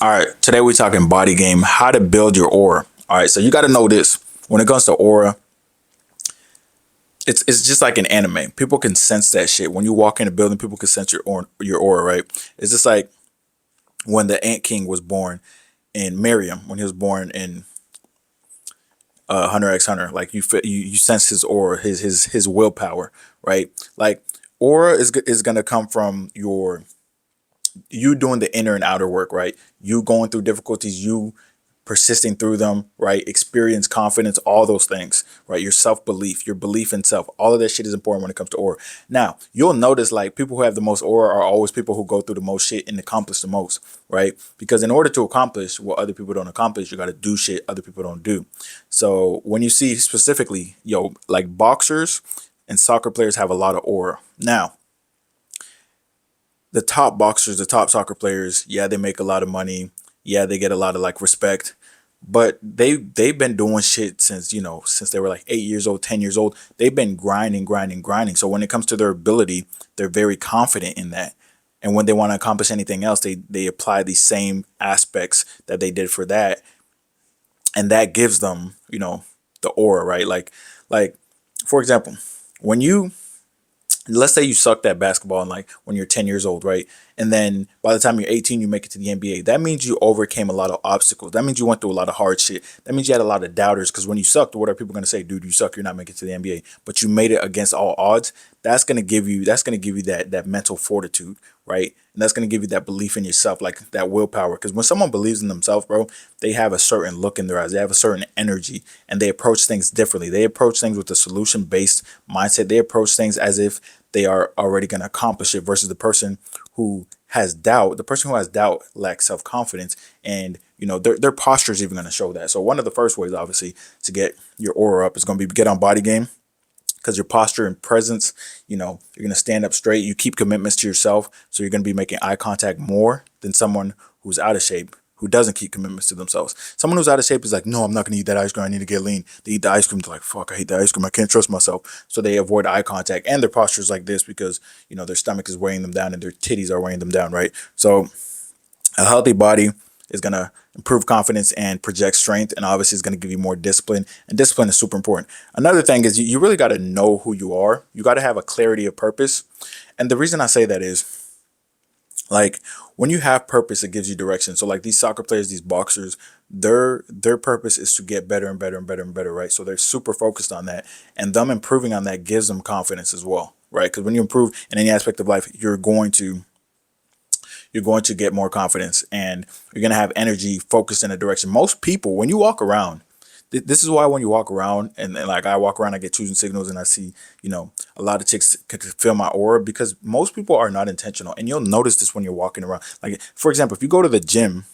All right, today we're talking body game, how to build your aura. All right, so you got to know this. When it comes to aura, it's just like an anime. People can sense that shit. When you walk in a building, people can sense your aura, right? It's just like when the Ant King was born in Miriam, when he was born in Hunter x Hunter. Like you sense his aura, his willpower, right? Like aura is gonna come from you doing the inner and outer work, right? You going through difficulties, you persisting through them, right? Experience, confidence, all those things, right? Your self belief, your belief in self, all of that shit is important when it comes to aura. Now, you'll notice like people who have the most aura are always people who go through the most shit and accomplish the most, right? Because in order to accomplish what other people don't accomplish, you got to do shit other people don't do. So when you see specifically, like boxers and soccer players have a lot of aura. Now, the top boxers, the top soccer players, yeah, they make a lot of money. Yeah, they get a lot of like respect. But they've been doing shit since, since they were like 8 years old, 10 years old. They've been grinding, grinding, grinding. So when it comes to their ability, they're very confident in that. And when they want to accomplish anything else, they apply these same aspects that they did for that. And that gives them, the aura, right? Like for example, when you let's say you sucked at basketball and like when you're 10 years old, right? And then by the time you're 18, you make it to the NBA. That means you overcame a lot of obstacles. That means you went through a lot of hard shit. That means you had a lot of doubters because when you sucked, what are people going to say? Dude, you suck. You're not making it to the NBA. But you made it against all odds. That's going to give you that mental fortitude, right? And that's going to give you that belief in yourself, like that willpower. Because when someone believes in themselves, bro, they have a certain look in their eyes. They have a certain energy and they approach things differently. They approach things with a solution based mindset. They approach things as if they are already going to accomplish it versus the person who has doubt. The person who has doubt lacks self-confidence, and their posture is even going to show that. So one of the first ways, obviously, to get your aura up is going to be get on body game, because your posture and presence, you're going to stand up straight. You keep commitments to yourself. So you're going to be making eye contact more than someone who's out of shape, who doesn't keep commitments to themselves. Someone who's out of shape is like, no, I'm not going to eat that ice cream. I need to get lean. They eat the ice cream. They're like, fuck, I hate the ice cream. I can't trust myself. So they avoid eye contact, and their posture is like this because, their stomach is weighing them down and their titties are weighing them down, right? So a healthy body is going to improve confidence and project strength, and obviously it's going to give you more discipline, and discipline is super important. Another thing is you really got to know who you are. You got to have a clarity of purpose. And the reason I say that is, like, when you have purpose, it gives you direction. So like these soccer players, these boxers, their purpose is to get better and better and better and better, right? So they're super focused on that, and them improving on that gives them confidence as well, right? Because when you improve in any aspect of life, you're going to get more confidence, and you're going to have energy focused in a direction. Most people, when you walk around, this is why when you walk around, and like I walk around, I get choosing signals, and I see, a lot of chicks can feel my aura, because most people are not intentional. And you'll notice this when you're walking around. Like, for example, if you go to the gym,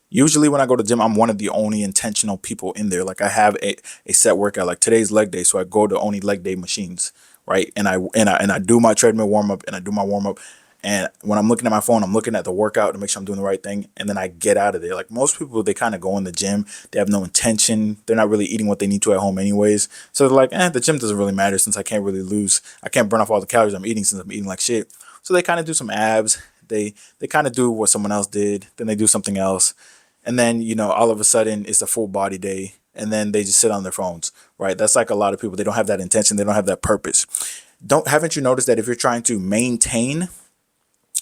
usually when I go to the gym, I'm one of the only intentional people in there. Like I have a set workout, like today's leg day. So I go to only leg day machines, right? And I do my treadmill warm up, and I do my warm up. And when I'm looking at my phone, I'm looking at the workout to make sure I'm doing the right thing. And then I get out of there. Like most people, they kind of go in the gym. They have no intention. They're not really eating what they need to at home anyways. So they're like, the gym doesn't really matter since I can't burn off all the calories I'm eating since I'm eating like shit. So they kind of do some abs. They kind of do what someone else did. Then they do something else. And then, all of a sudden it's a full body day. And then they just sit on their phones, right? That's like a lot of people. They don't have that intention. They don't have that purpose. Haven't you noticed that if you're trying to maintain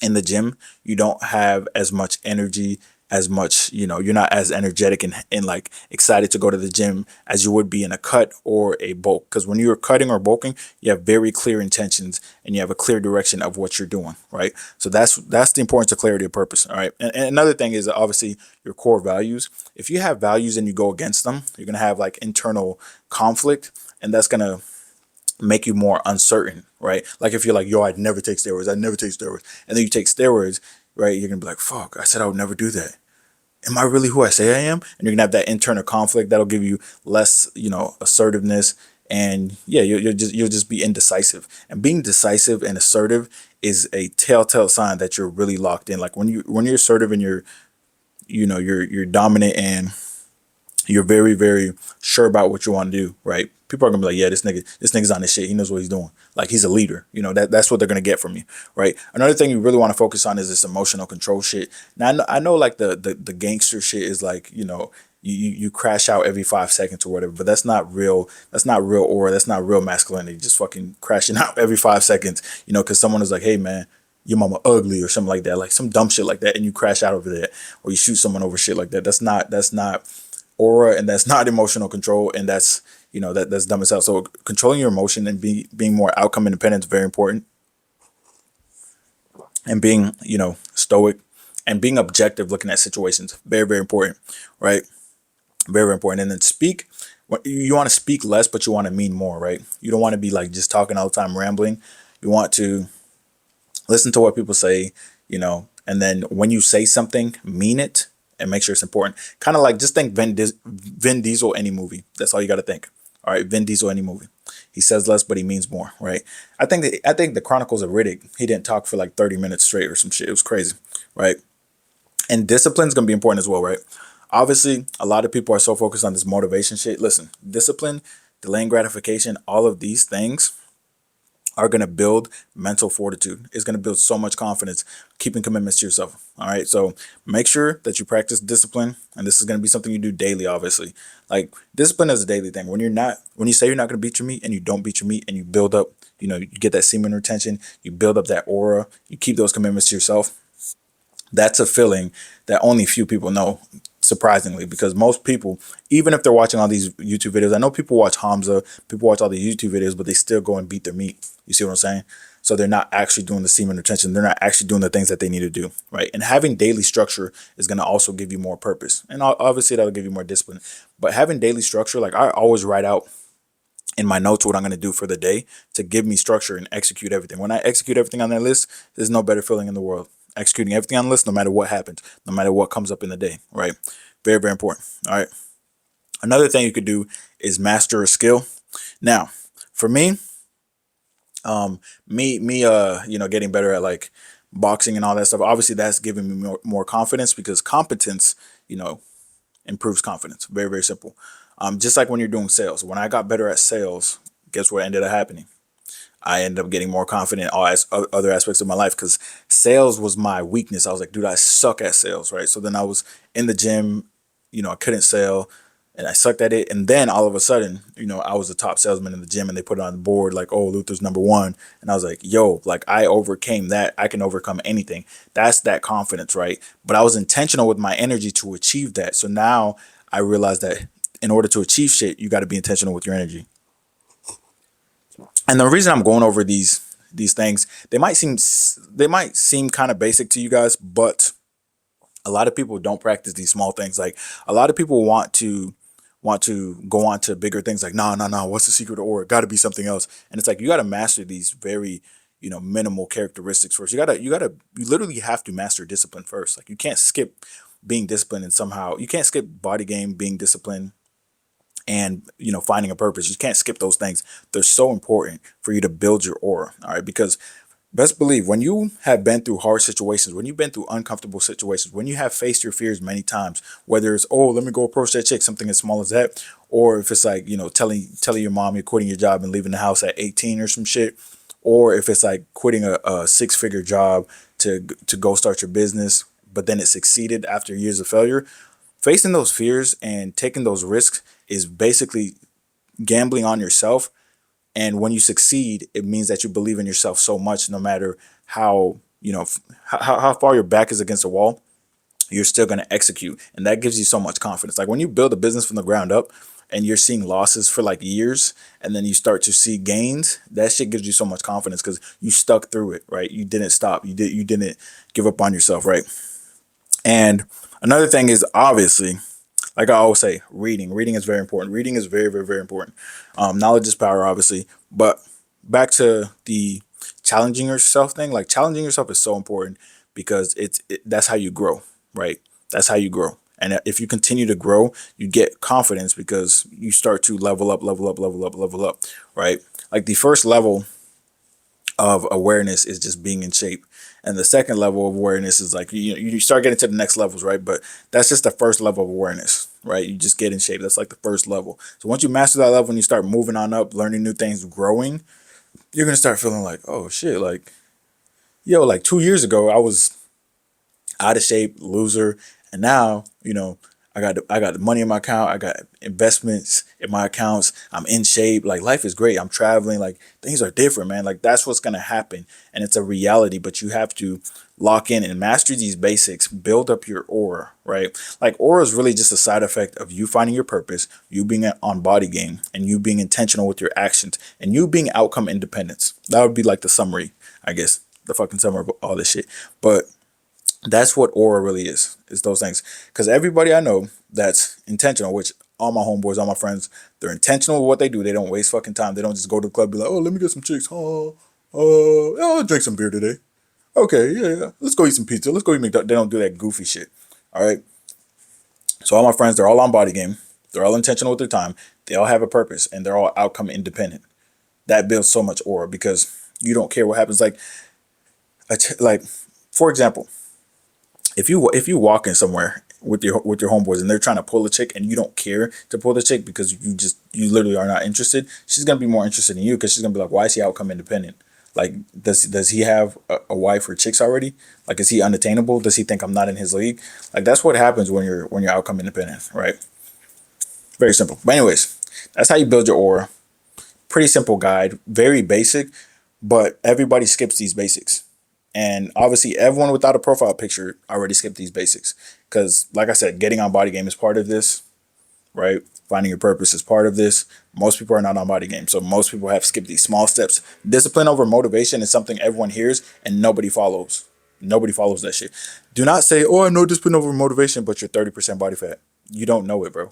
in the gym, you don't have as much energy, as much, you're not as energetic and like excited to go to the gym as you would be in a cut or a bulk. Because when you're cutting or bulking, you have very clear intentions and you have a clear direction of what you're doing, right? So that's the importance of clarity of purpose. All right. And another thing is obviously your core values. If you have values and you go against them, you're gonna have like internal conflict, and that's gonna make you more uncertain, right? Like if you're like, yo, I'd never take steroids, I'd never take steroids, and then you take steroids, right? You're gonna be like, fuck, I said I would never do that. Am I really who I say I am? And you're gonna have that internal conflict that'll give you less, assertiveness, and yeah, you'll just be indecisive. And being decisive and assertive is a telltale sign that you're really locked in. Like when you're assertive and you're dominant and you're very, very sure about what you want to do, right? People are gonna be like, yeah, this nigga's on this shit. He knows what he's doing. Like he's a leader. That's what they're gonna get from you, right? Another thing you really want to focus on is this emotional control shit. Now I know like the gangster shit is like, you crash out every 5 seconds or whatever, but that's not real. That's not real aura. That's not real masculinity. Just fucking crashing out every 5 seconds, because someone is like, hey man, your mama ugly or something like that, like some dumb shit like that, and you crash out over that, or you shoot someone over shit like that. That's not aura, and that's not emotional control, and that's dumb as hell. So controlling your emotion and being more outcome independent is very important, and being stoic and being objective, looking at situations, very very important, right? Very, very important. And then speak. You want to speak less, but you want to mean more, right? You don't want to be like just talking all the time, rambling. You want to listen to what people say, and then when you say something, mean it and make sure it's important. Kind of like just think Vin Diesel, any movie. That's all you got to think. All right, Vin Diesel, any movie. He says less, but he means more, right? I think the Chronicles of Riddick, he didn't talk for like 30 minutes straight or some shit. It was crazy, right? And discipline is going to be important as well, right? Obviously, a lot of people are so focused on this motivation shit. Listen, discipline, delaying gratification, all of these things are going to build mental fortitude. It's going to build so much confidence, keeping commitments to yourself. All right. So make sure that you practice discipline. And this is going to be something you do daily, obviously. Like discipline is a daily thing. When you say you're not going to beat your meat and you don't beat your meat and you build up, you get that semen retention, you build up that aura, you keep those commitments to yourself. That's a feeling that only few people know, surprisingly, because most people, even if they're watching all these YouTube videos, I know people watch Hamza, people watch all these YouTube videos, but they still go and beat their meat. You see what I'm saying? So they're not actually doing the semen retention. They're not actually doing the things that they need to do, right? And having daily structure is going to also give you more purpose. And obviously that'll give you more discipline. But having daily structure, like I always write out in my notes what I'm going to do for the day to give me structure and execute everything. When I execute everything on that list, there's no better feeling in the world. Executing everything on the list, no matter what happens, no matter what comes up in the day, right? Very, very important. All right. Another thing you could do is master a skill. Now, for me, getting better at like boxing and all that stuff. Obviously, that's giving me more confidence because competence, improves confidence. Very, very simple. Just like when you're doing sales. When I got better at sales, guess what ended up happening? I ended up getting more confident in all other aspects of my life because sales was my weakness. I was like, dude, I suck at sales, right? So then I was in the gym, I couldn't sell and I sucked at it. And then all of a sudden, I was the top salesman in the gym and they put it on the board like, oh, Luther's number one. And I was like, yo, like I overcame that. I can overcome anything. That's that confidence, right? But I was intentional with my energy to achieve that. So now I realized that in order to achieve shit, you got to be intentional with your energy. And the reason I'm going over these things, they might seem kind of basic to you guys, but a lot of people don't practice these small things. Like a lot of people want to go on to bigger things like, no, no, no, what's the secret or it gotta be something else. And it's like you gotta master these very, minimal characteristics first. You literally have to master discipline first. Like you can't skip being disciplined and somehow you can't skip body game, being disciplined, and finding a purpose. You can't skip those things. They're so important for you to build your aura. All right, because best believe when you have been through hard situations, when you've been through uncomfortable situations, when you have faced your fears many times, whether it's, oh, let me go approach that chick, something as small as that, or if it's like, telling your mom you're quitting your job and leaving the house at 18 or some shit, or if it's like quitting a six-figure job to go start your business, but then it succeeded after years of failure. Facing those fears and taking those risks is basically gambling on yourself. And when you succeed, it means that you believe in yourself so much, no matter how, how far your back is against the wall, you're still going to execute. And that gives you so much confidence. Like when you build a business from the ground up and you're seeing losses for like years and then you start to see gains, that shit gives you so much confidence because you stuck through it, right? You didn't stop. You didn't give up on yourself, right? And another thing is obviously, like I always say, reading. Reading is very important. Reading is very, very, very important. Knowledge is power, obviously. But back to the challenging yourself thing. Like challenging yourself is so important because that's how you grow, right? That's how you grow. And if you continue to grow, you get confidence because you start to level up, level up, level up, level up, right? Like the first level of awareness is just being in shape. And the second level of awareness is like you start getting to the next levels, right? But that's just the first level of awareness. right? You just get in shape. That's like the first level. So once you master that level and you start moving on up, learning new things, growing, you're gonna start feeling like, oh shit, like yo, like 2 years ago I was out of shape, loser, and now I got the money in my account. I got investments in my accounts. I'm in shape. Like life is great. I'm traveling. Like things are different, man. Like that's what's gonna happen, and it's a reality. But you have to lock in and master these basics. Build up your aura, right? Like aura is really just a side effect of you finding your purpose, you being on body game, and you being intentional with your actions, and you being outcome independence. That would be like the summary, I guess, the fucking summary of all this shit. But that's what aura really is those things. Because everybody I know that's intentional, which all my homeboys, all my friends, they're intentional with what they do. They don't waste fucking time. They don't just go to the club and be like, oh, let me get some chicks. I'll drink some beer today. Okay, yeah, yeah. Let's go eat some pizza. Let's go eat McDonald's. They don't do that goofy shit. All right. So all my friends, they're all on body game. They're all intentional with their time. They all have a purpose, and they're all outcome independent. That builds so much aura because you don't care what happens. Like, for example, if you walk in somewhere with your homeboys and they're trying to pull a chick and you don't care to pull the chick because you literally are not interested, she's gonna be more interested in you because she's gonna be like, why is he outcome independent? Like, does he have a wife or chicks already? Like, is he unattainable? Does he think I'm not in his league? Like, that's what happens when you're outcome independent, right? Very simple. But anyways, that's how you build your aura. Pretty simple guide, very basic, but everybody skips these basics. And obviously, everyone without a profile picture already skipped these basics. Because, like I said, getting on body game is part of this, right? Finding your purpose is part of this. Most people are not on body game. So, most people have skipped these small steps. Discipline over motivation is something everyone hears and nobody follows. Nobody follows that shit. Do not say, oh, I know discipline over motivation, but you're 30% body fat. You don't know it, bro.